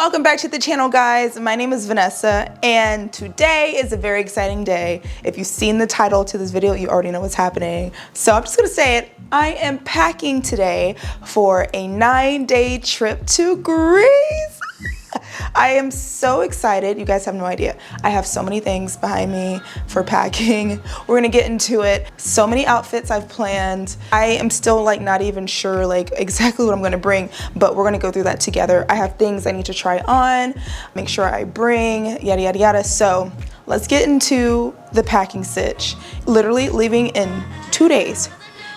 Welcome back to the channel, guys. My name is Vanessa and today is a very exciting day. If you've seen the title to this video, you already know what's happening. So I'm just gonna say it. I am packing today for a 9-day trip to Greece. I am so excited. You guys have no idea. I have so many things behind me for packing. We're gonna get into it. So many outfits I've planned. I am still not even sure exactly what I'm gonna bring, but we're gonna go through that together. I have things I need to try on, make sure I bring, yada, yada, yada. So let's get into the packing sitch. Literally leaving in 2 days.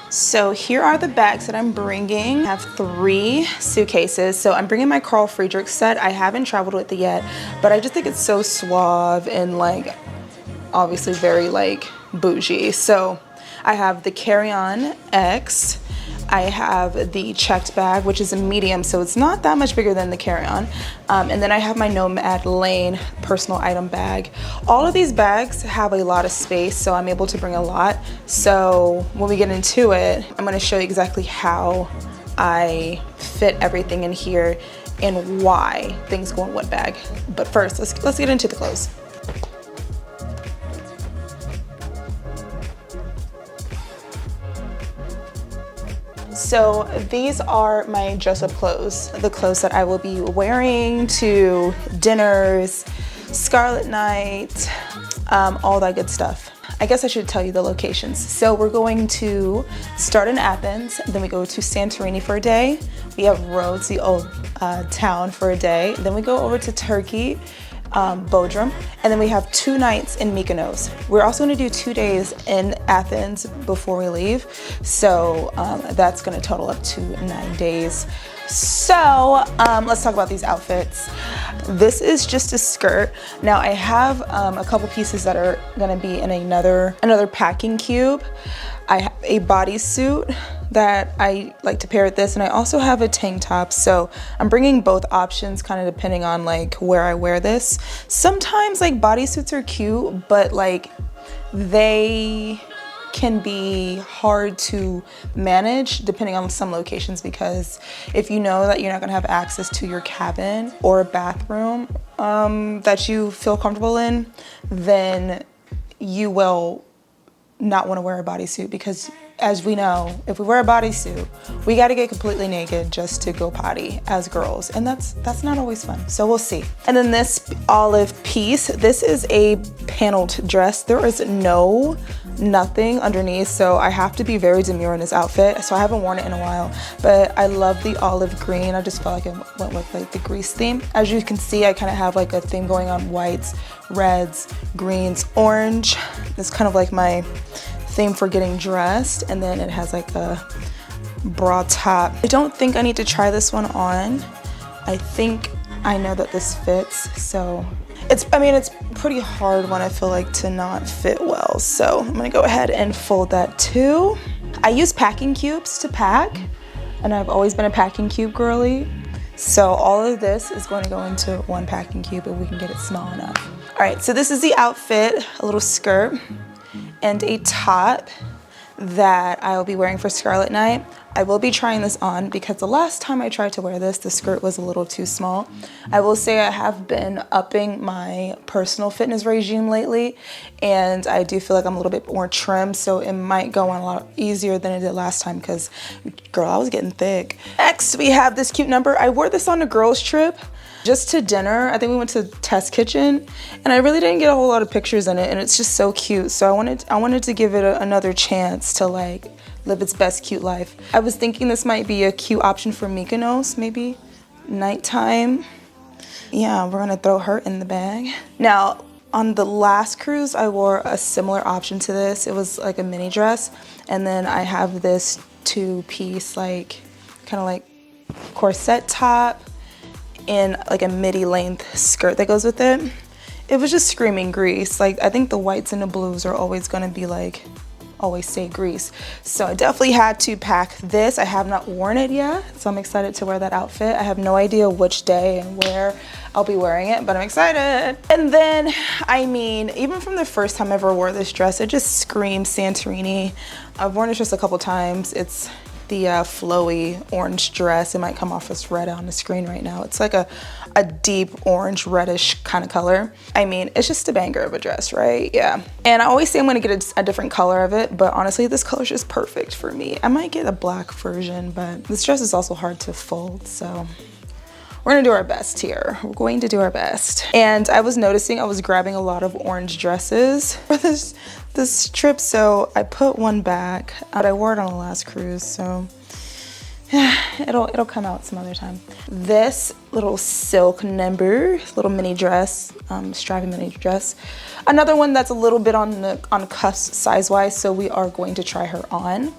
So here are the bags that I'm bringing. I have 3 suitcases. So I'm bringing my Carl Friedrich set. I haven't traveled with it yet, but I just think it's so suave and obviously very bougie. So I have the carry-on X. I have the checked bag, which is a medium, so it's not that much bigger than the carry-on. And then I have my Nomad Lane personal item bag. All of these bags have a lot of space, so I'm able to bring a lot. So when we get into it, I'm gonna show you exactly how I fit everything in here and why things go in what bag. But first, let's get into the clothes. So these are my dress-up clothes, the clothes that I will be wearing to dinners, Scarlet Night, all that good stuff. I guess I should tell you the locations. So we're going to start in Athens, then we go to Santorini for a day. We have Rhodes, the old town, for a day. Then we go over to Turkey, Bodrum, and then we have 2 nights in Mykonos. We're also going to do 2 days in Athens before we leave, so that's going to total up to 9 days. So let's talk about these outfits. This is just a skirt. Now I have a couple pieces that are going to be in another packing cube. I have a bodysuit that I like to pair with this, and I also have a tank top. So I'm bringing both options kind of depending on where I wear this. Sometimes bodysuits are cute, but they can be hard to manage depending on some locations, because if you know that you're not gonna have access to your cabin or a bathroom that you feel comfortable in, then you will not want to wear a bodysuit, because as we know, if we wear a bodysuit, we got to get completely naked just to go potty as girls, and that's not always fun. So we'll see. And then this olive piece, this is a paneled dress. There is nothing underneath, so I have to be very demure in this outfit. So I haven't worn it in a while, but I love the olive green. I just felt like it went with the Greece theme. As you can see, I kind of have a theme going on: whites, reds, greens, orange. It's kind of my theme for getting dressed, and then it has a bra top. I don't think I need to try this one on. I think I know that this fits, so it's pretty hard when I feel to not fit well. So I'm gonna go ahead and fold that too. I use packing cubes to pack, and I've always been a packing cube girly. So all of this is going to go into one packing cube if we can get it small enough. All right, so this is the outfit: a little skirt and a top that I will be wearing for Scarlet Night. I will be trying this on because the last time I tried to wear this, the skirt was a little too small. I will say I have been upping my personal fitness regime lately, and I do feel I'm a little bit more trim, so it might go on a lot easier than it did last time, because girl, I was getting thick. Next, we have this cute number. I wore this on a girls trip just to dinner. I think we went to Test Kitchen, and I really didn't get a whole lot of pictures in it, and it's just so cute. So I wanted to give it another chance to live its best cute life. I was thinking this might be a cute option for Mykonos, maybe nighttime. Yeah, we're gonna throw her in the bag. Now, on the last cruise, I wore a similar option to this. It was a mini dress, and then I have this 2-piece kind of corset top and a midi length skirt that goes with it. It was just screaming Greece. I think the whites and the blues are always gonna be always say Greece. So I definitely had to pack this. I have not worn it yet, so I'm excited to wear that outfit. I have no idea which day and where I'll be wearing it, but I'm excited. And then, even from the first time I ever wore this dress, it just screams Santorini. I've worn it just a couple times. It's the flowy orange dress. It might come off as red on the screen right now. It's like a deep orange reddish kind of color. I mean, it's just a banger of a dress, right? Yeah. And I always say I'm gonna get a different color of it, but honestly, this color is just perfect for me. I might get a black version, but this dress is also hard to fold, so we're gonna do our best here. We're going to do our best. And I was noticing I was grabbing a lot of orange dresses for this trip, so I put one back, but I wore it on the last cruise, so it'll come out some other time. This little silk number, little mini dress, strappy mini dress. Another one that's a little bit on cusp size-wise, so we are going to try her on.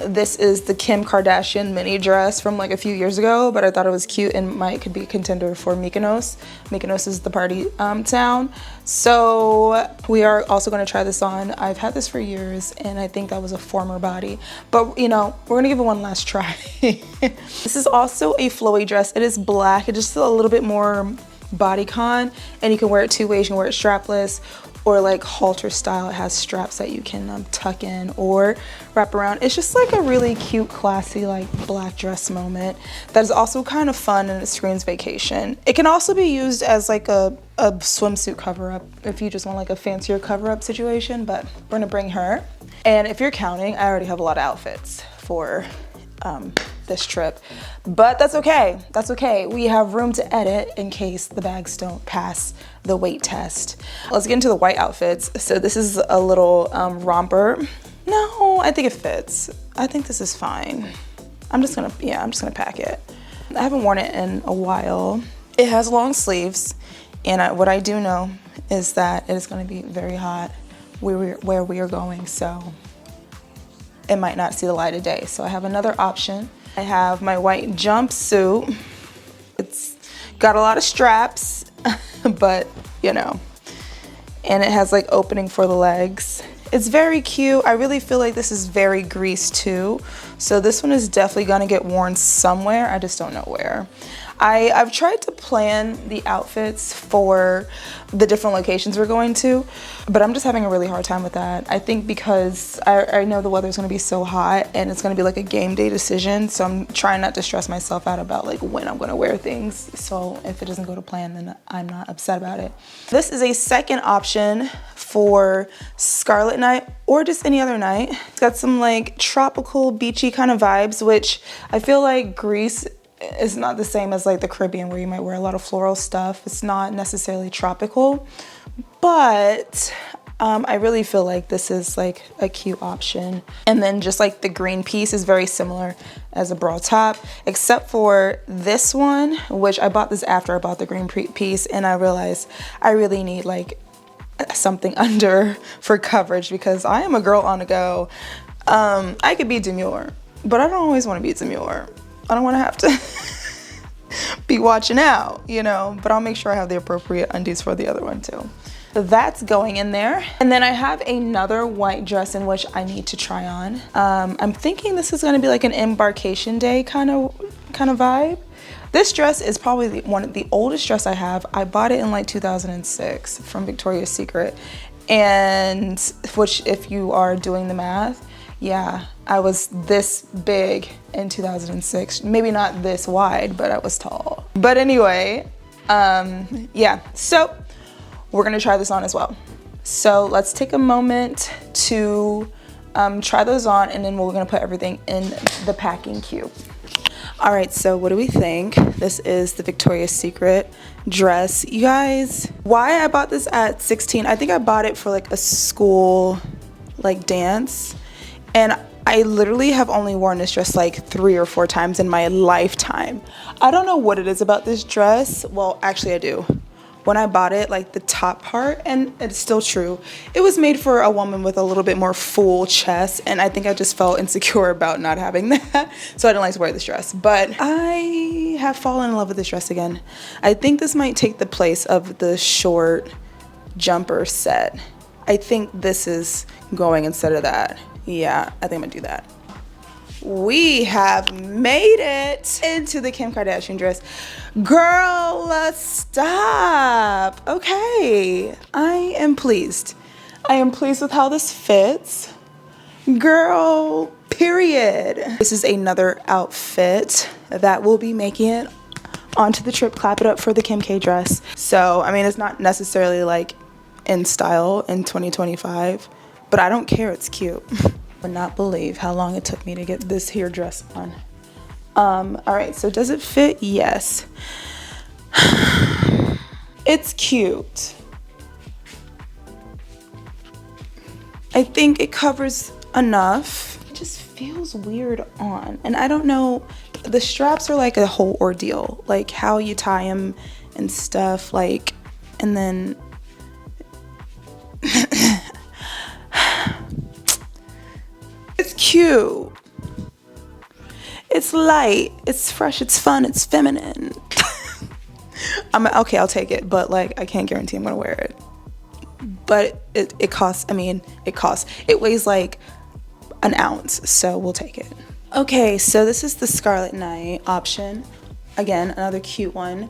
This is the Kim Kardashian mini dress from like a few years ago, but I thought it was cute and could be a contender for Mykonos. Mykonos is the party town. So we are also gonna try this on. I've had this for years and I think that was a former body, but you know, we're gonna give it one last try. This is also a flowy dress. It is black, it's just a little bit more bodycon, and you can wear it two ways. You can wear it strapless or like halter style. It has straps that you can tuck in or wrap around. It's just like a really cute, classy, like black dress moment that is also kind of fun and it screams vacation. It can also be used as like a swimsuit cover-up if you just want like a fancier cover-up situation, but we're gonna bring her. And if you're counting, I already have a lot of outfits for this trip, but that's okay. That's okay. We have room to edit in case the bags don't pass the weight test. Let's get into the white outfits. So this is a little romper. No, I think it fits. I think this is fine. I'm just gonna pack it. I haven't worn it in a while. It has long sleeves, and what I do know is that it is gonna be very hot where we are going, so it might not see the light of day. So I have another option. I have my white jumpsuit. It's got a lot of straps, but you know, and it has like opening for the legs. It's very cute. I really feel like this is very greased too. So this one is definitely gonna get worn somewhere. I just don't know where. I've tried to plan the outfits for the different locations we're going to, but I'm just having a really hard time with that. I think because I know the weather's gonna be so hot and it's gonna be like a game day decision, so I'm trying not to stress myself out about like when I'm gonna wear things. So if it doesn't go to plan, then I'm not upset about it. This is a second option for Scarlet night or just any other night. It's got some like tropical beachy kind of vibes, which I feel like Greece is not the same as like the Caribbean where you might wear a lot of floral stuff. It's not necessarily tropical, but I really feel like this is like a cute option. And then just like the green piece is very similar as a bra top, except for this one, which I bought this after I bought the green piece, and I realized I really need like something under for coverage because I am a girl on the go. I could be demure, but I don't always want to be demure. I don't want to have to be watching out, you know, but I'll make sure I have the appropriate undies for the other one too. So that's going in there. And then I have another white dress in which I need to try on. I'm thinking this is going to be like an embarkation day kind of vibe. This dress is probably the oldest dress I have. I bought it in like 2006 from Victoria's Secret. And which, if you are doing the math, yeah, I was this big in 2006. Maybe not this wide, but I was tall. But anyway, yeah, so we're gonna try this on as well. So let's take a moment to try those on, and then we're gonna put everything in the packing cube. All right, so what do we think? This is the Victoria's Secret dress. You guys, why I bought this at 16, I think I bought it for like a school like dance. And I literally have only worn this dress like 3 or 4 times in my lifetime. I don't know what it is about this dress. Well, actually I do. When I bought it, like the top part, and it's still true, it was made for a woman with a little bit more full chest, and I think I just felt insecure about not having that, so I didn't like to wear this dress. But I have fallen in love with this dress again. I think this might take the place of the short jumper set. I think this is going instead of that. Yeah, I think I'm gonna do that. We have made it into the Kim Kardashian dress. Girl, stop. Okay, I am pleased. I am pleased with how this fits. Girl, Period. This is another outfit that will be making it onto the trip. Clap it up for the Kim K dress. So, I mean, it's not necessarily like in style in 2025, but I don't care, it's cute. I would not believe how long it took me to get this here dress on. All right, so does it fit? Yes. It's cute. I think it covers enough. It just feels weird on, and I don't know, the straps are like a whole ordeal, like how you tie them and stuff, like, and then it's cute, it's light, it's fresh, it's fun, it's feminine. Okay, I'll take it, but like I can't guarantee I'm gonna wear it. But it costs, I mean, it weighs like an ounce, so we'll take it. Okay, so this is the Scarlet Night option. Again, another cute one.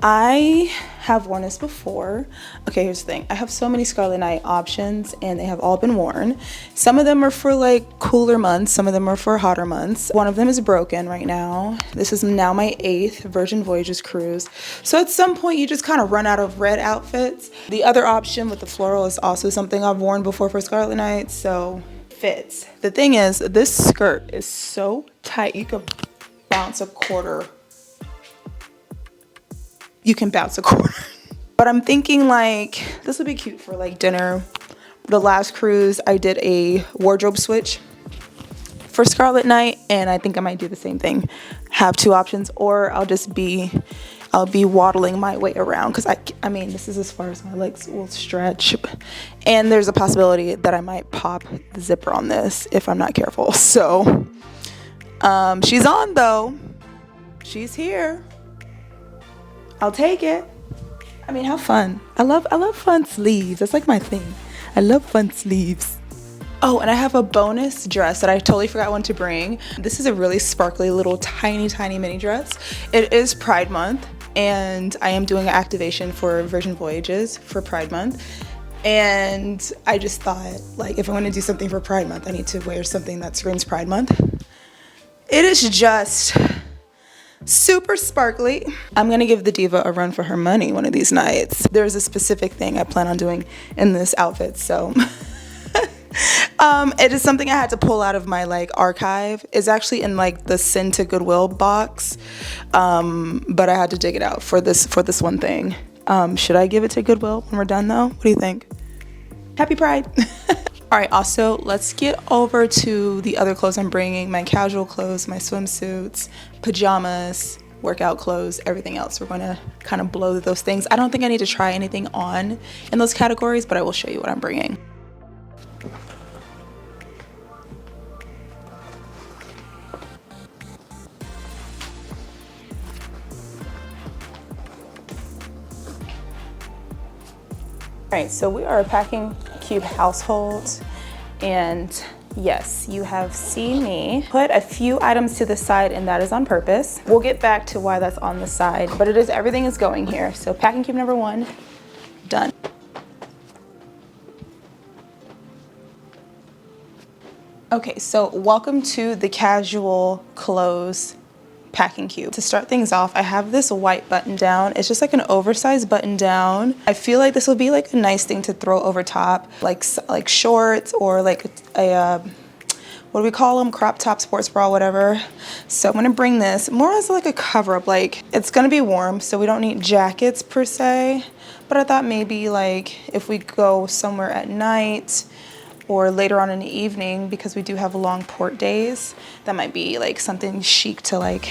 I have worn this before. Okay, here's the thing. I have so many Scarlet Night options and they have all been worn. Some of them are for like cooler months. Some of them are for hotter months. One of them is broken right now. This is now my 8th Virgin Voyages cruise. So at some point you just kind of run out of red outfits. The other option with the floral is also something I've worn before for Scarlet Night, so fits. The thing is, this skirt is so tight you can bounce a quarter. But I'm thinking like this would be cute for like dinner. The last cruise I did a wardrobe switch for Scarlet Night, and I think I might do the same thing. Have 2 options, or I'll be waddling my way around, because I mean this is as far as my legs will stretch, and there's a possibility that I might pop the zipper on this if I'm not careful. So she's on though, she's here. I'll take it. I mean, how fun. I love fun sleeves. That's like my thing. I love fun sleeves. Oh, and I have a bonus dress that I totally forgot when to bring. This is a really sparkly little tiny mini dress. It is Pride Month, and I am doing an activation for Virgin Voyages for Pride Month. And I just thought, like, if I want to do something for Pride Month, I need to wear something that screams Pride Month. It is just super sparkly. I'm gonna give the diva a run for her money one of these nights. There's a specific thing I plan on doing in this outfit, so it is something I had to pull out of my like archive. It's actually in like the Send to Goodwill box, but I had to dig it out for this one thing. Should I give it to Goodwill when we're done though? What do you think? Happy Pride. All right, also let's get over to the other clothes I'm bringing. My casual clothes, my swimsuits, pajamas, workout clothes, everything else. We're gonna kind of blow those things. I don't think I need to try anything on in those categories, but I will show you what I'm bringing. All right, so we are a Packing Cube household, and yes, you have seen me put a few items to the side, and that is on purpose. We'll get back to why that's on the side, but it is, everything is going here. So Packing Cube number 1, done. Okay, so welcome to the casual clothes Packing Cube. To start things off, I have this white button down. It's just like an oversized button down. I feel like this will be like a nice thing to throw over top, like shorts, or like a what do we call them? Crop top, sports bra, whatever. So I'm gonna bring this more as like a cover up. Like, it's gonna be warm, so we don't need jackets per se. But I thought maybe like if we go somewhere at night or later on in the evening, because we do have long port days, that might be like something chic to like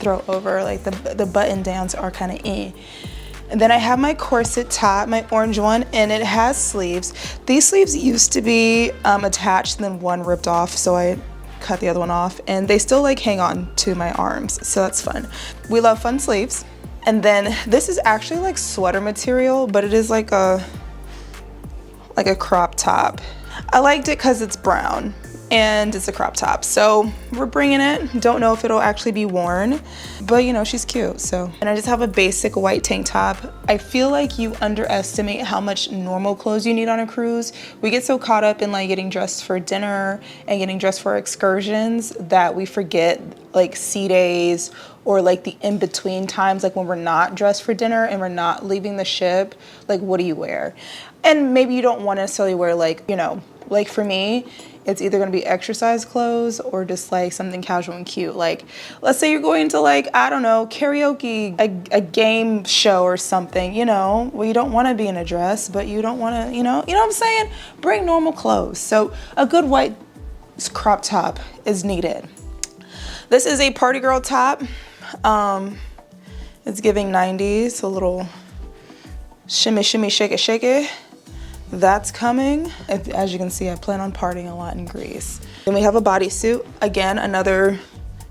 throw over. Like the button downs are kind of eh. And then I have my corset top, my orange one, and it has sleeves. These sleeves used to be attached and then one ripped off, so I cut the other one off, and they still like hang on to my arms, so that's fun. We love fun sleeves. And then this is actually like sweater material, but it is like a crop top. I liked it because it's brown. and it's a crop top. So we're bringing it. Don't know if it'll actually be worn, but you know, she's cute, so. And I just have a basic white tank top. I feel like you underestimate how much normal clothes you need on a cruise. We get so caught up in like getting dressed for dinner and getting dressed for excursions that we forget like sea days or like the in-between times, like when we're not dressed for dinner and we're not leaving the ship, like what do you wear? And maybe you don't want to necessarily wear like, you know, like for me, it's either gonna be exercise clothes or just like something casual and cute. Like, let's say you're going to like, I don't know, karaoke, a game show or something, you know, well, you don't wanna be in a dress, but you don't wanna, you know what I'm saying? Bring normal clothes. So a good white crop top is needed. This is a party girl top. It's giving 90s, a little shimmy, shimmy, shake it, shake it. That's coming. As you can see, I plan on partying a lot in Greece. Then we have a bodysuit. Again, another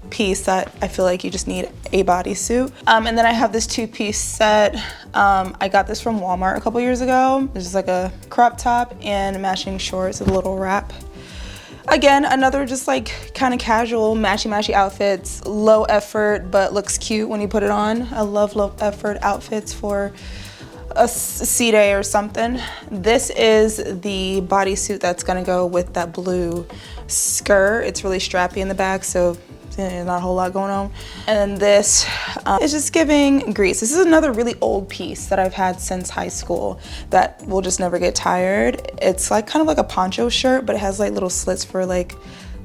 piece that I feel like you just need a bodysuit. And then I have this two-piece set. I got this from Walmart a couple years ago. This is like a crop top and matching shorts with a little wrap. Again, another just like kind of casual matchy-matchy outfits, low effort, but looks cute when you put it on. I love low effort outfits for a sea day or something. This is the bodysuit that's gonna go with that blue skirt. It's really strappy in the back, so not a whole lot going on. And then this is just giving Greece. This is another really old piece that I've had since high school that will just never get tired. It's like kind of like a poncho shirt, but it has like little slits for like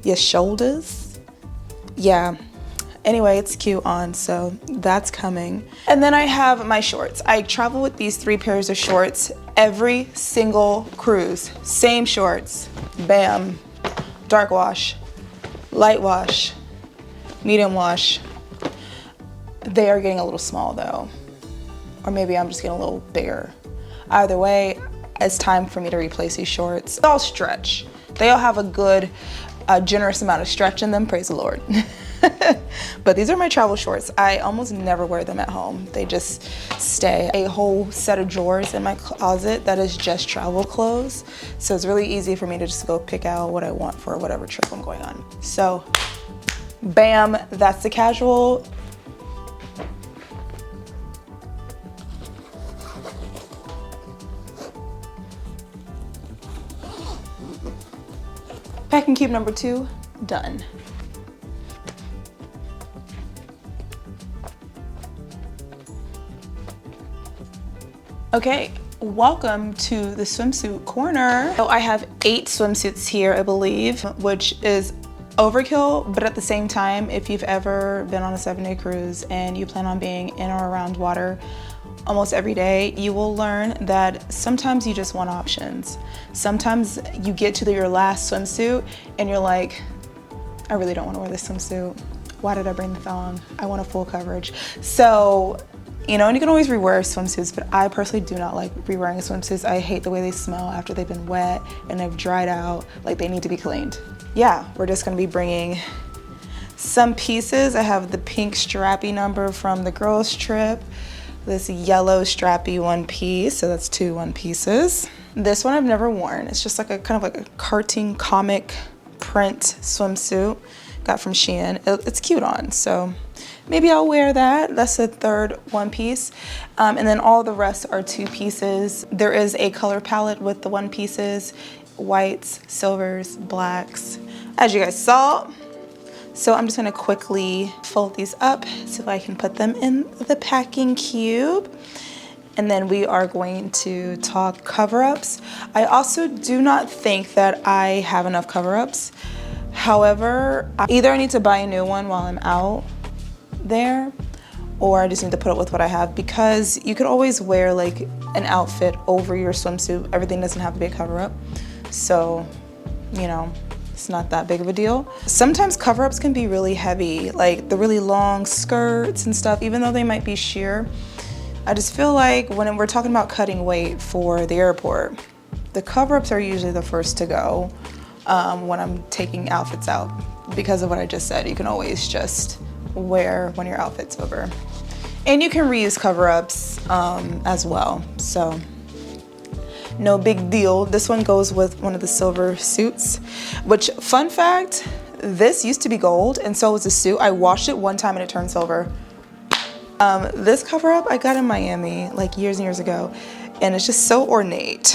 your shoulders. Yeah. Anyway, it's cute on, so that's coming. And then I have my shorts. I travel with these 3 pairs of shorts every single cruise. Same shorts, bam. Dark wash, light wash, medium wash. They are getting a little small though. Or maybe I'm just getting a little bigger. Either way, it's time for me to replace these shorts. They all stretch. They all have a good, generous amount of stretch in them, praise the Lord. But these are my travel shorts. I almost never wear them at home. They just stay. A whole set of drawers in my closet that is just travel clothes. So it's really easy for me to just go pick out what I want for whatever trip I'm going on. So bam, that's the casual. Packing cube number 2, done. Okay, welcome to the swimsuit corner. So I have 8 swimsuits here, I believe, which is overkill, but at the same time, if you've ever been on a 7-day cruise and you plan on being in or around water almost every day, you will learn that sometimes you just want options. Sometimes you get to your last swimsuit and you're like, I really don't want to wear this swimsuit. Why did I bring the thong? I want a full coverage. So, you know, and you can always rewear swimsuits, but I personally do not like rewearing swimsuits. I hate the way they smell after they've been wet and they've dried out, like they need to be cleaned. Yeah, we're just gonna be bringing some pieces. I have the pink strappy number from the girls trip, this yellow strappy one piece, so that's 2 one pieces. This one I've never worn. It's just like a kind of like a cartoon comic print swimsuit, got from Shein. It's cute on, so maybe I'll wear that. That's the 3rd one piece. And then all the rest are 2 pieces. There is a color palette with the 1 pieces, whites, silvers, blacks, as you guys saw. So I'm just gonna quickly fold these up so I can put them in the packing cube. And then we are going to talk cover-ups. I also do not think that I have enough cover-ups. However, either I need to buy a new one while I'm out there, or I just need to put up with what I have, because you could always wear like an outfit over your swimsuit. Everything doesn't have to be a cover-up. So, you know, it's not that big of a deal. Sometimes cover-ups can be really heavy, like the really long skirts and stuff, even though they might be sheer. I just feel like when we're talking about cutting weight for the airport, the cover-ups are usually the first to go when I'm taking outfits out, because of what I just said. You can always just wear when your outfit's over. And you can reuse cover-ups as well. So no big deal. This one goes with one of the silver suits, which, fun fact, this used to be gold and so was the suit. I washed it one time and it turned silver. This cover up I got in Miami like years and years ago, and it's just so ornate.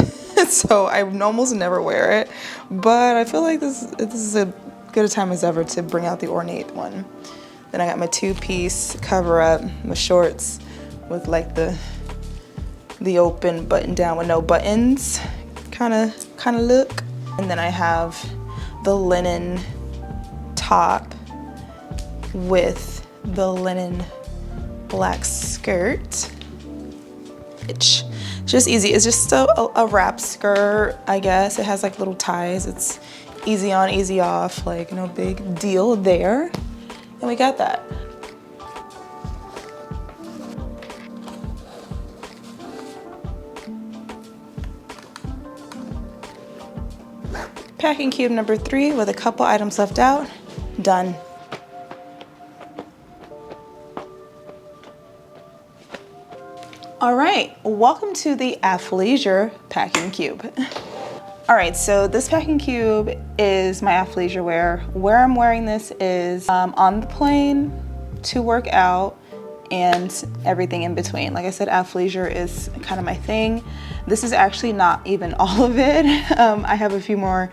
So I almost never wear it, but I feel like this is a good a time as ever to bring out the ornate one. Then I got my two-piece cover up, my shorts with like the open button down with no buttons kind of look. And then I have the linen top with the linen black skirt. It's just easy. It's just a wrap skirt, I guess. It has like little ties. It's easy on, easy off, like no big deal there. And we got that. Packing cube number 3 with a couple items left out. Done. All right, welcome to the Athleisure packing cube. All right, so this packing cube is my athleisure wear. Where I'm wearing this is on the plane, to work out, and everything in between. Like I said, athleisure is kind of my thing. This is actually not even all of it. I have a few more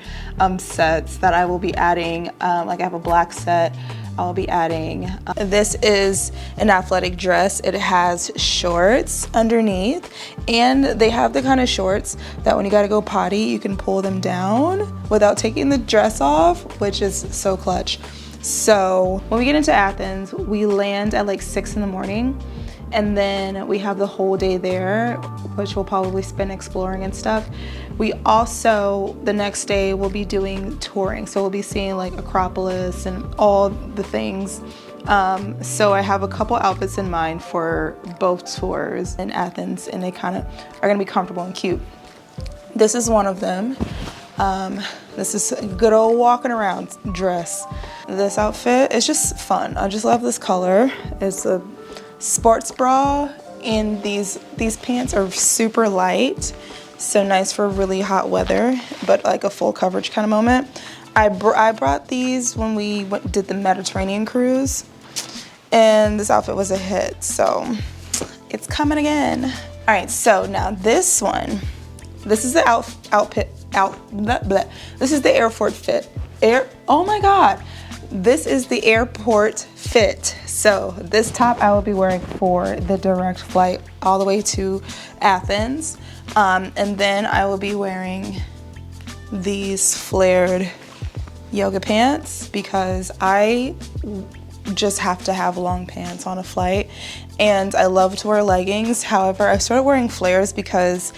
sets that I will be adding. Like I have a black set I'll be adding. This is an athletic dress. It has shorts underneath, and they have the kind of shorts that when you gotta go potty, you can pull them down without taking the dress off, which is so clutch. So when we get into Athens, we land at like 6 in the morning, and then we have the whole day there, which we'll probably spend exploring and stuff. We also, the next day, will be doing touring. So we'll be seeing like Acropolis and all the things. So I have a couple outfits in mind for both tours in Athens, and they kind of are gonna be comfortable and cute. This is one of them. This is a good old walking around dress. This outfit is just fun. I just love this color. It's a sports bra, and these pants are super light, so nice for really hot weather, but like a full coverage kind of moment. I brought these when we did the Mediterranean cruise, and this outfit was a hit, so it's coming again. All right, so now this one, this is the this is the airport fit. Oh my God. This is the airport fit. So this top I will be wearing for the direct flight all the way to Athens. And then I will be wearing these flared yoga pants because I just have to have long pants on a flight, and I love to wear leggings. However, I started wearing flares because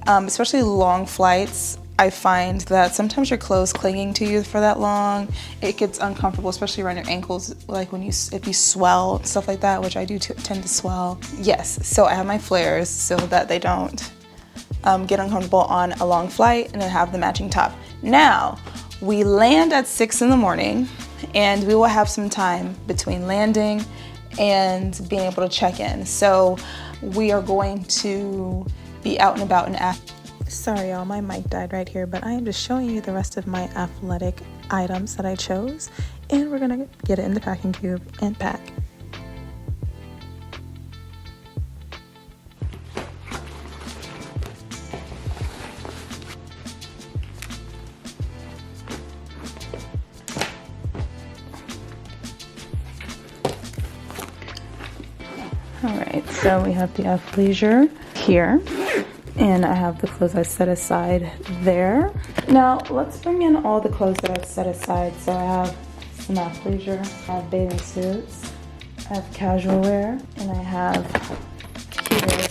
especially long flights, I find that sometimes your clothes clinging to you for that long, it gets uncomfortable, especially around your ankles, like if you swell, stuff like that, which I do tend to swell. Yes, so I have my flares so that they don't get uncomfortable on a long flight, and I have the matching top. Now, we land at 6 in the morning, and we will have some time between landing and being able to check in. So we are going to be out and about in Athens. Sorry y'all, my mic died right here, but I am just showing you the rest of my athletic items that I chose, and we're gonna get it in the packing cube and pack. All right, so we have the athleisure here, and I have the clothes I set aside there. Now let's bring in all the clothes that I've set aside. So I have some athleisure, I have bathing suits, I have casual wear, and I have heated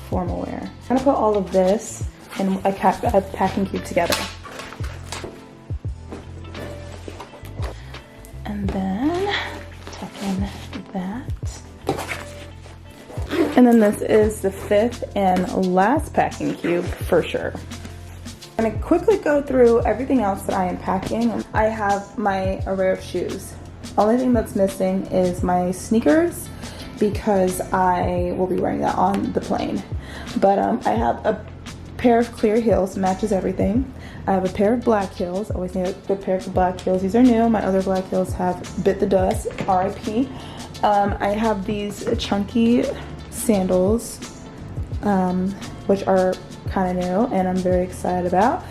formal wear. I'm gonna put all of this in a packing cube together. And then tuck in that. And then this is the 5th and last packing cube for sure. I'm gonna quickly go through everything else that I am packing. I have my array of shoes. Only thing that's missing is my sneakers because I will be wearing that on the plane. But I have a pair of clear heels, matches everything. I have a pair of black heels. Always need a good pair of black heels. These are new. My other black heels have bit the dust, RIP. I have these chunky sandals, which are kind of new and I'm very excited about.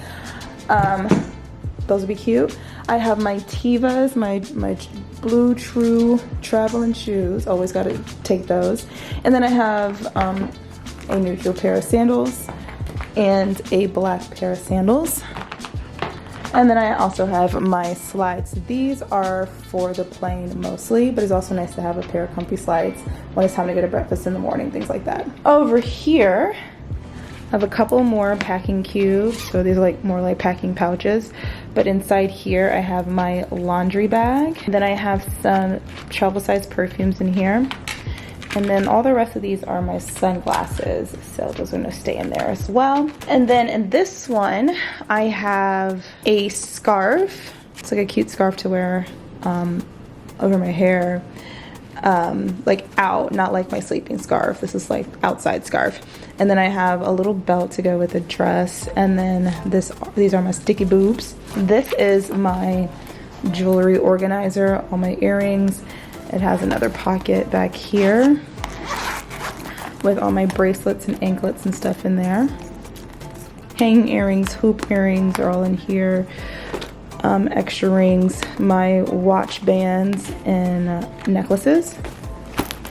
Those would be cute. I have my Tevas, my blue true traveling shoes. Always got to take those. And then I have a neutral pair of sandals and a black pair of sandals. And then I also have my slides. These are for the plane mostly, but it's also nice to have a pair of comfy slides when it's time to get a breakfast in the morning, things like that. Over here, I have a couple more packing cubes. So these are like more like packing pouches. But inside here, I have my laundry bag. Then I have some travel size perfumes in here. And then all the rest of these are my sunglasses. So those are gonna stay in there as well. And then in this one, I have a scarf. It's like a cute scarf to wear over my hair. Like out, not like my sleeping scarf. This is like outside scarf. And then I have a little belt to go with the dress. And then these are my sticky boobs. This is my jewelry organizer, all my earrings. It has another pocket back here with all my bracelets and anklets and stuff in there. Hanging earrings, hoop earrings are all in here. Extra rings, my watch bands and necklaces.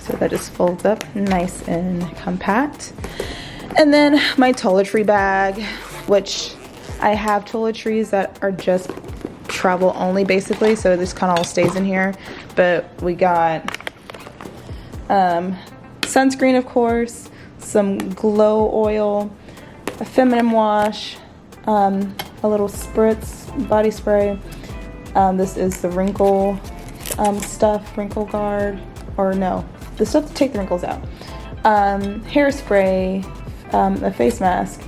So that just folds up nice and compact. And then my toiletry bag, which I have toiletries that are just travel only basically, so this kind of all stays in here. But we got sunscreen, of course, some glow oil, a feminine wash, a little spritz body spray. This is the wrinkle stuff, wrinkle guard, or no, the stuff to take the wrinkles out. Hairspray, a face mask,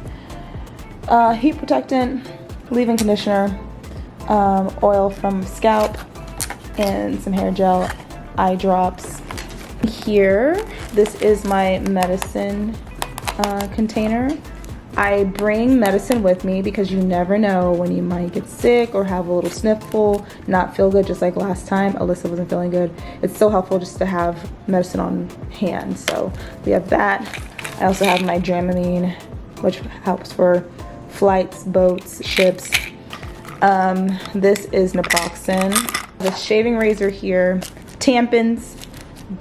heat protectant, leave-in conditioner, oil from scalp, and some hair gel, eye drops. Here, this is my medicine container. I bring medicine with me because you never know when you might get sick or have a little sniffle, not feel good, just like last time. Alyssa wasn't feeling good. It's so helpful just to have medicine on hand. So we have that. I also have my Dramamine, which helps for flights, boats, ships. This is naproxen. The shaving razor here, tampons,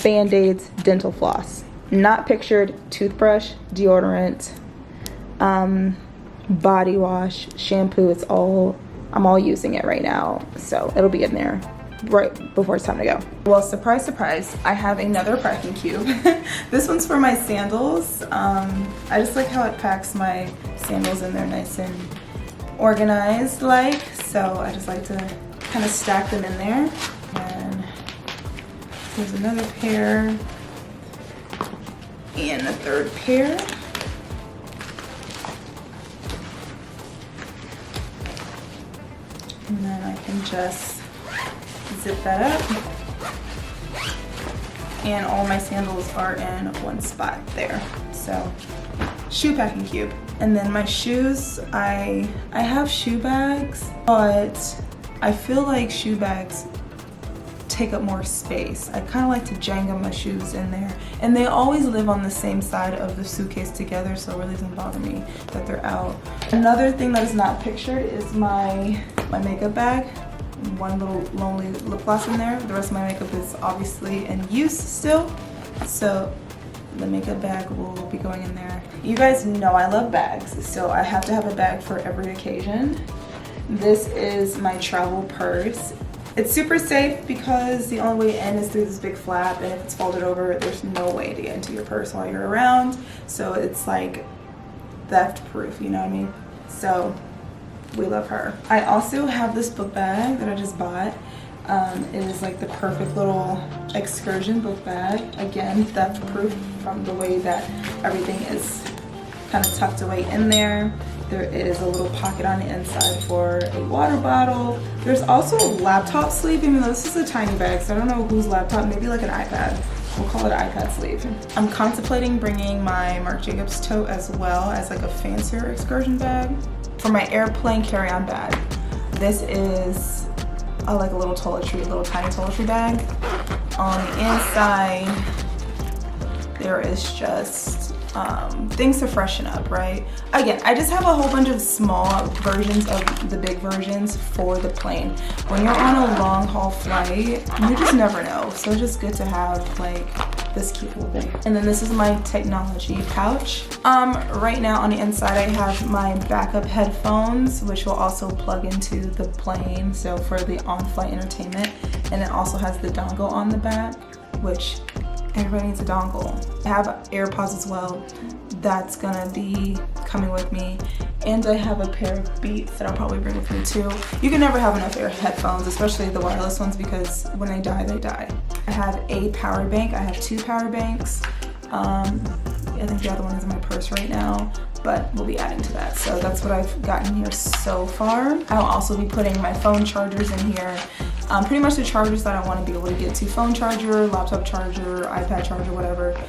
band-aids, dental floss. Not pictured, toothbrush, deodorant, body wash, shampoo. It's all, I'm all using it right now, so it'll be in there right before it's time to go. Well, surprise, surprise, I have another packing cube. This one's for my sandals. I just like how it packs my sandals in there nice and organized like, so I just like to kind of stack them in there. And there's another pair and a third pair. And then I can just zip that up. And all my sandals are in one spot there. So, shoe packing cube. And then my shoes, I have shoe bags, but I feel like shoe bags take up more space. I kind of like to jangle my shoes in there. And they always live on the same side of the suitcase together, so it really doesn't bother me that they're out. Another thing that is not pictured is my makeup bag. One little lonely lip gloss in there. The rest of my makeup is obviously in use still, so the makeup bag will be going in there. You guys know I love bags, so I have to have a bag for every occasion. This is my travel purse. It's super safe because the only way in is through this big flap, and if it's folded over, there's no way to get into your purse while you're around. So it's like theft proof, you know what I mean? So we love her. I also have this book bag that I just bought. It is like the perfect little excursion book bag. Again, theft proof from the way that everything is kind of tucked away in there. There is a little pocket on the inside for a water bottle. There's also a laptop sleeve, even though this is a tiny bag, so I don't know whose laptop, maybe like an iPad. we'll call it an iPad sleeve. I'm contemplating bringing my Marc Jacobs tote as well as like a fancier excursion bag. For my airplane carry-on bag, this is like a little toiletry, a little tiny toiletry bag. On the inside, there is just things to freshen up, right? Again, I just have a whole bunch of small versions of the big versions for the plane. When you're on a long haul flight, you just never know. So it's just good to have like this cute little thing. And then this is my technology pouch. Right now on the inside I have my backup headphones, which will also plug into the plane, so for the on-flight entertainment. And it also has the dongle on the back, which everybody needs a dongle. I have AirPods as well. That's gonna be coming with me. And I have a pair of Beats that I'll probably bring with me too. You can never have enough headphones, especially the wireless ones, because when they die, they die. I have a power bank. I have 2 power banks. I think the other one is in my purse right now, but we'll be adding to that. So that's what I've gotten here so far. I'll also be putting my phone chargers in here. Pretty much the chargers that I want to be able to get to. Phone charger, laptop charger, iPad charger, whatever.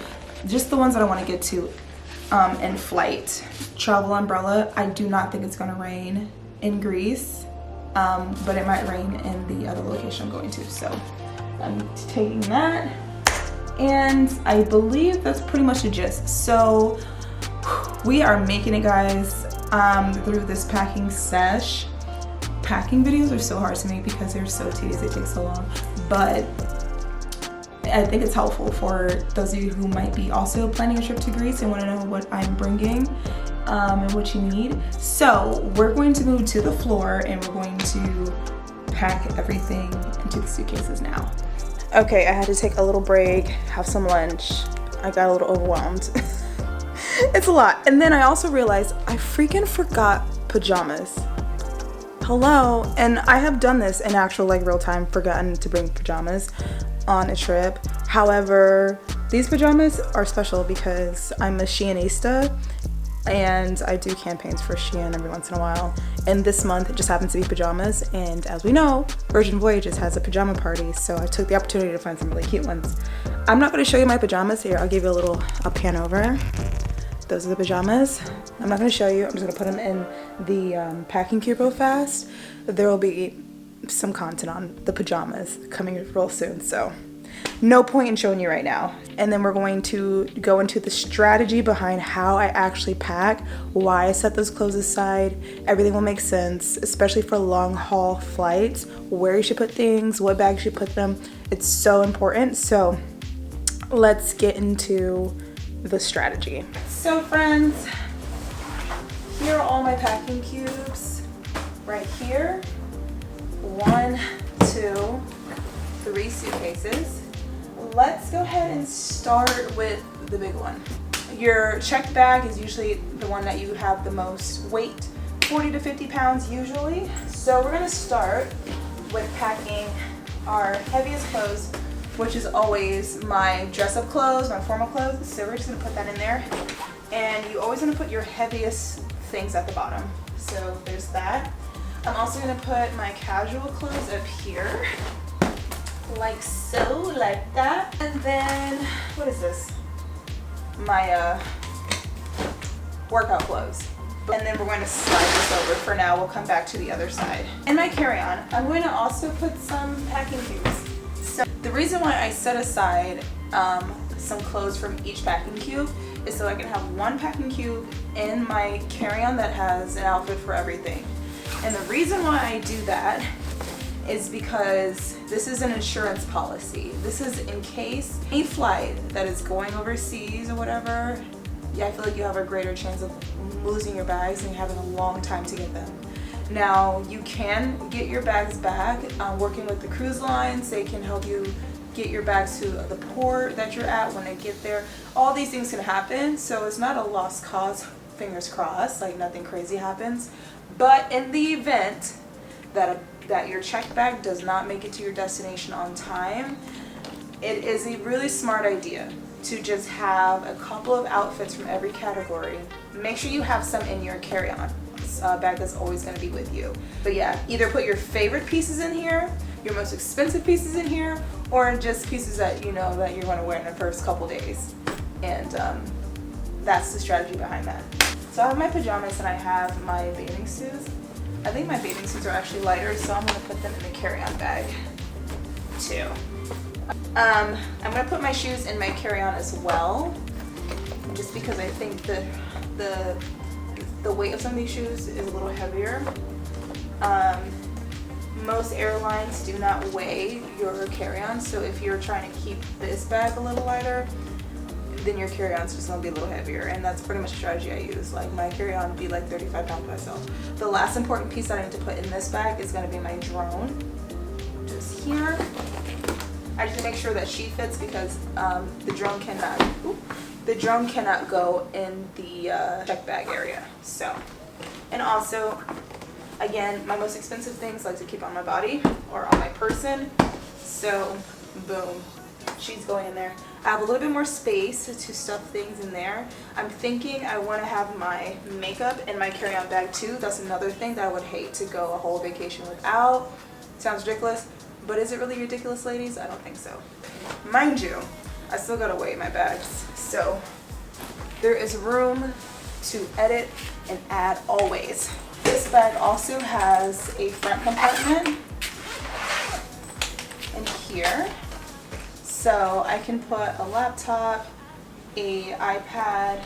Just the ones that I want to get to in flight. Travel umbrella. I do not think it's going to rain in Greece, but it might rain in the other location I'm going to. So I'm taking that. And I believe that's pretty much the gist. So we are making it, guys, through this packing sesh. Packing videos are so hard to make because they're so tedious, they take so long, but I think it's helpful for those of you who might be also planning a trip to Greece and want to know what I'm bringing and what you need. So we're going to move to the floor and we're going to pack everything into the suitcases now. Okay, I had to take a little break, have some lunch. I got a little overwhelmed. It's a lot. And then I also realized I freaking forgot pajamas. Hello. And I have done this in actual like real time, forgotten to bring pajamas on a trip. However, these pajamas are special because I'm a Sheinista and I do campaigns for Shein every once in a while. And this month it just happens to be pajamas. And as we know, Virgin Voyages has a pajama party. So I took the opportunity to find some really cute ones. I'm not going to show you my pajamas here. I'll give you a pan over. Those are the pajamas. I'm not going to show you. I'm just going to put them in the packing cube real fast. There will be some content on the pajamas coming real soon, so no point in showing you right now. And then we're going to go into the strategy behind how I actually pack, why I set those clothes aside. Everything will make sense, especially for long haul flights, where you should put things, what bags you should put them. It's so important. So let's get into the strategy. So friends, here are all my packing cubes right here. 1, 2, 3 suitcases. Let's go ahead and start with the big one. Your checked bag is usually the one that you have the most weight, 40 to 50 pounds usually. So we're gonna start with packing our heaviest clothes, which is always my dress-up clothes, my formal clothes. So we're just gonna put that in there. And you always wanna put your heaviest things at the bottom. So there's that. I'm also gonna put my casual clothes up here, like so, like that. And then, what is this? My workout clothes. And then we're going to slide this over. For now, we'll come back to the other side. In my carry-on, I'm going to also put some packing cubes. So the reason why I set aside some clothes from each packing cube is so I can have one packing cube in my carry-on that has an outfit for everything. And the reason why I do that is because this is an insurance policy. This is in case any flight that is going overseas or whatever, yeah, I feel like you have a greater chance of losing your bags and having a long time to get them. Now, you can get your bags back working with the cruise lines. They can help you get your bags to the port that you're at when they get there. All these things can happen, so it's not a lost cause, fingers crossed, like nothing crazy happens. But in the event that your checked bag does not make it to your destination on time, it is a really smart idea to just have a couple of outfits from every category. Make sure you have some in your carry-on bag that's always going to be with you. But yeah, either put your favorite pieces in here, your most expensive pieces in here, or just pieces that you know that you're going to wear in the first couple days. And that's the strategy behind that. So I have my pajamas and I have my bathing suits. I think my bathing suits are actually lighter, so I'm going to put them in the carry-on bag too. I'm going to put my shoes in my carry-on as well, just because I think the weight of some of these shoes is a little heavier. Most airlines do not weigh your carry-on, so if you're trying to keep this bag a little lighter, then your carry-on's just gonna be a little heavier, and that's pretty much the strategy I use. Like, my carry-on would be like 35 pounds by itself. The last important piece that I need to put in this bag is gonna be my drone, just here. I just make sure that she fits because the drone cannot go in the check bag area. So, and also, again, my most expensive things I like to keep on my body or on my person. So, boom, she's going in there. I have a little bit more space to stuff things in there. I'm thinking I want to have my makeup in my carry-on bag too. That's another thing that I would hate to go a whole vacation without. Sounds ridiculous, but is it really ridiculous, ladies? I don't think so. Mind you, I still gotta weigh my bags. So there is room to edit and add always. This bag also has a front compartment in here. So I can put a laptop, a iPad,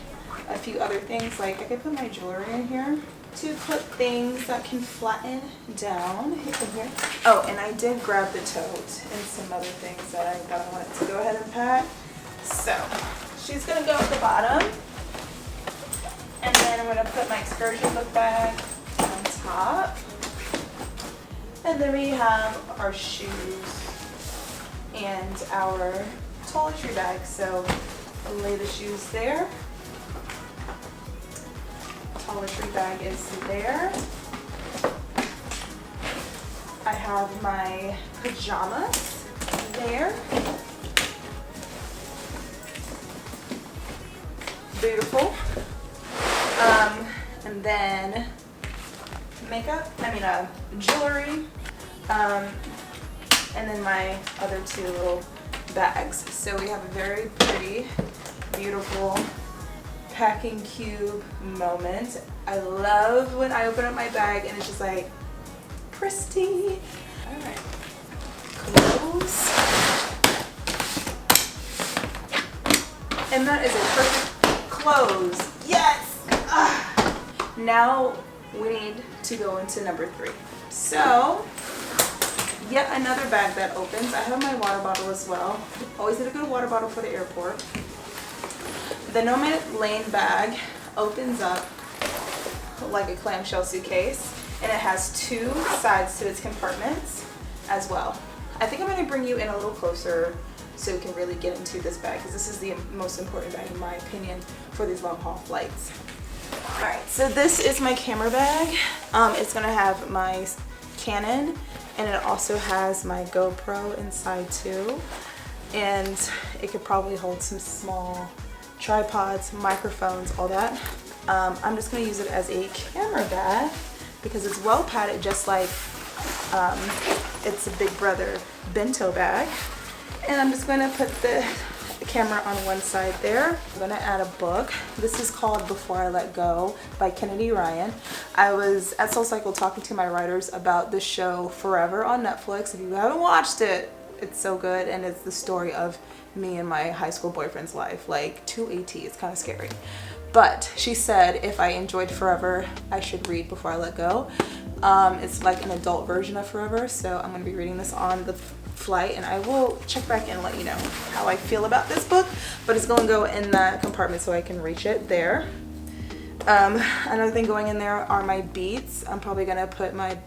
a few other things. Like I could put my jewelry in here to put things that can flatten down in here. Oh, and I did grab the tote and some other things that I thought I wanted to go ahead and pack. So she's gonna go at the bottom. And then I'm gonna put my excursion book bag on top. And then we have our shoes and our toiletry bag. So I'll lay the shoes there. Toiletry bag is there. I have my pajamas there. Beautiful. And then jewelry. And then my other two little bags. So we have a very pretty, beautiful packing cube moment. I love when I open up my bag and it's just like pristine. All right, close. And that is a perfect close. Yes! Now we need to go into number 3. So, yet another bag that opens. I have my water bottle as well. Always need a good water bottle for the airport. The Nomad Lane bag opens up like a clamshell suitcase, and it has 2 sides to its compartments as well. I think I'm going to bring you in a little closer so we can really get into this bag, because this is the most important bag in my opinion for these long haul flights. Alright, so this is my camera bag. It's going to have my Canon, and it also has my GoPro inside too, and it could probably hold some small tripods, microphones, all that. I'm just going to use it as a camera bag because it's well padded, just like it's a Big Brother bento bag. And I'm just going to put the camera on one side there. I'm going to add a book. This is called Before I Let Go by Kennedy Ryan. I was at SoulCycle talking to my writers about the show Forever on Netflix. If you haven't watched it, it's so good, and it's the story of me and my high school boyfriend's life, like to a T. It's kind of scary. But she said if I enjoyed Forever, I should read Before I Let Go. It's like an adult version of Forever, so I'm going to be reading this on the flight, and I will check back and let you know how I feel about this book. But it's going to go in that compartment so I can reach it there. Another thing going in there are my Beats. I'm probably going to put my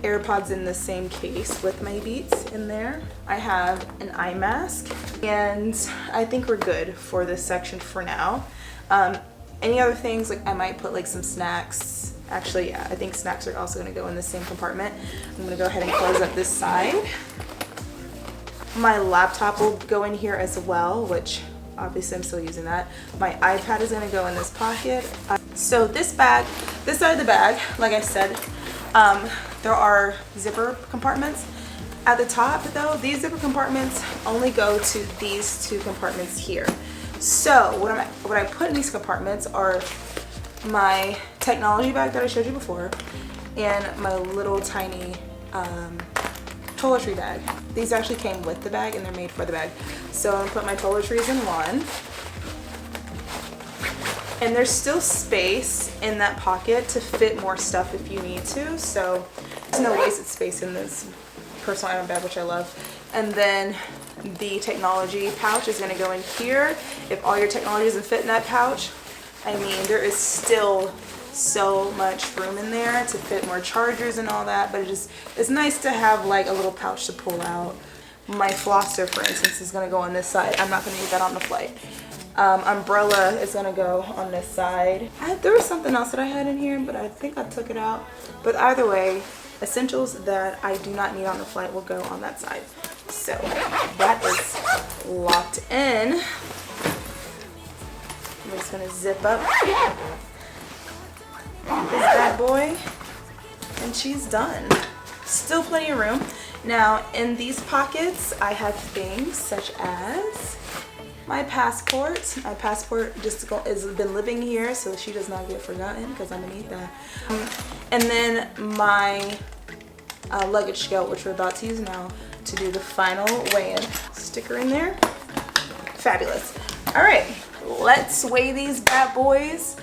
AirPods in the same case with my Beats in there. I have an eye mask, and I think we're good for this section for now. Any other things, like I might put like some snacks. Actually, yeah, I think snacks are also going to go in the same compartment. I'm going to go ahead and close up this side. My laptop will go in here as well, which obviously I'm still using that. My iPad is going to go in this pocket. So this bag, this side of the bag, like I said, There are zipper compartments at the top, though. These zipper compartments only go to these two compartments here. So what I put in these compartments are my technology bag that I showed you before and my little tiny toiletry bag. These actually came with the bag and they're made for the bag. So I'm gonna put my toiletries in one. And there's still space in that pocket to fit more stuff if you need to. So there's no wasted space in this personal item bag, which I love. And then the technology pouch is gonna go in here. If all your technology doesn't fit in that pouch, I mean, there is still so much room in there to fit more chargers and all that, but it's nice to have like a little pouch to pull out. My flosser, for instance, is gonna go on this side. I'm not gonna use that on the flight. Umbrella is gonna go on this side. There was something else that I had in here, but I think I took it out. But either way, essentials that I do not need on the flight will go on that side. So that is locked in. I'm just gonna zip up this bad boy, and she's done. Still plenty of room. Now in these pockets, I have things such as my passport. My passport just has been living here, so she does not get forgotten because I'm gonna need that. And then my luggage scale, which we're about to use now to do the final weigh-in. Sticker in there. Fabulous. All right, let's weigh these bad boys,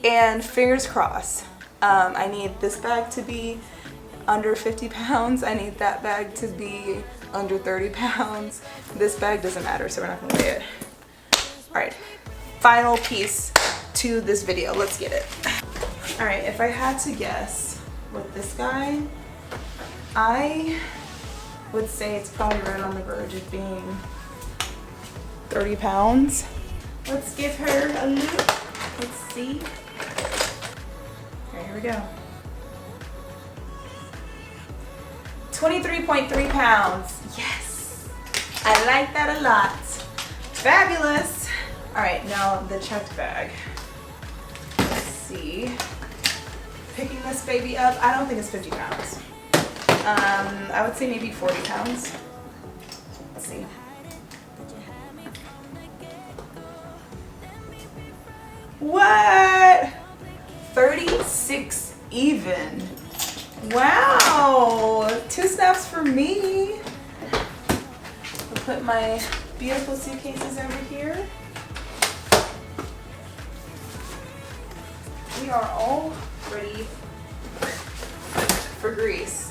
and fingers crossed. I need this bag to be under 50 pounds. I need that bag to be under 30 pounds. This bag doesn't matter, so we're not gonna weigh it. All right, final piece to this video. Let's get it. All right, if I had to guess with this guy, I would say it's probably right on the verge of being 30 pounds. Let's give her a look. Let's see. Okay, here we go. 23.3 pounds. Yes, I like that a lot. Fabulous. All right, now the checked bag. Let's see. Picking this baby up, I don't think it's 50 pounds. I would say maybe 40 pounds. Let's see. What? 36 even. Wow, 2 snaps for me. I'll put my beautiful suitcases over here. We are all ready for Greece.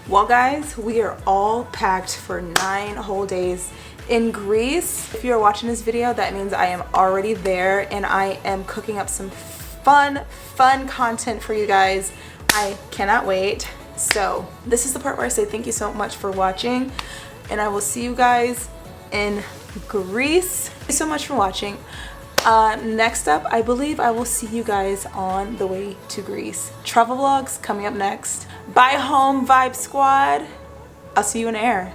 Well guys, we are all packed for 9 whole days in Greece. If you're watching this video, that means I am already there and I am cooking up some fun content for you guys. I cannot wait. So this is the part where I say thank you so much for watching, and I will see you guys in Greece. Thank you so much for watching. Next up, I believe I will see you guys on the way to Greece. Travel vlogs coming up next. Bye home vibe squad. I'll see you in the air.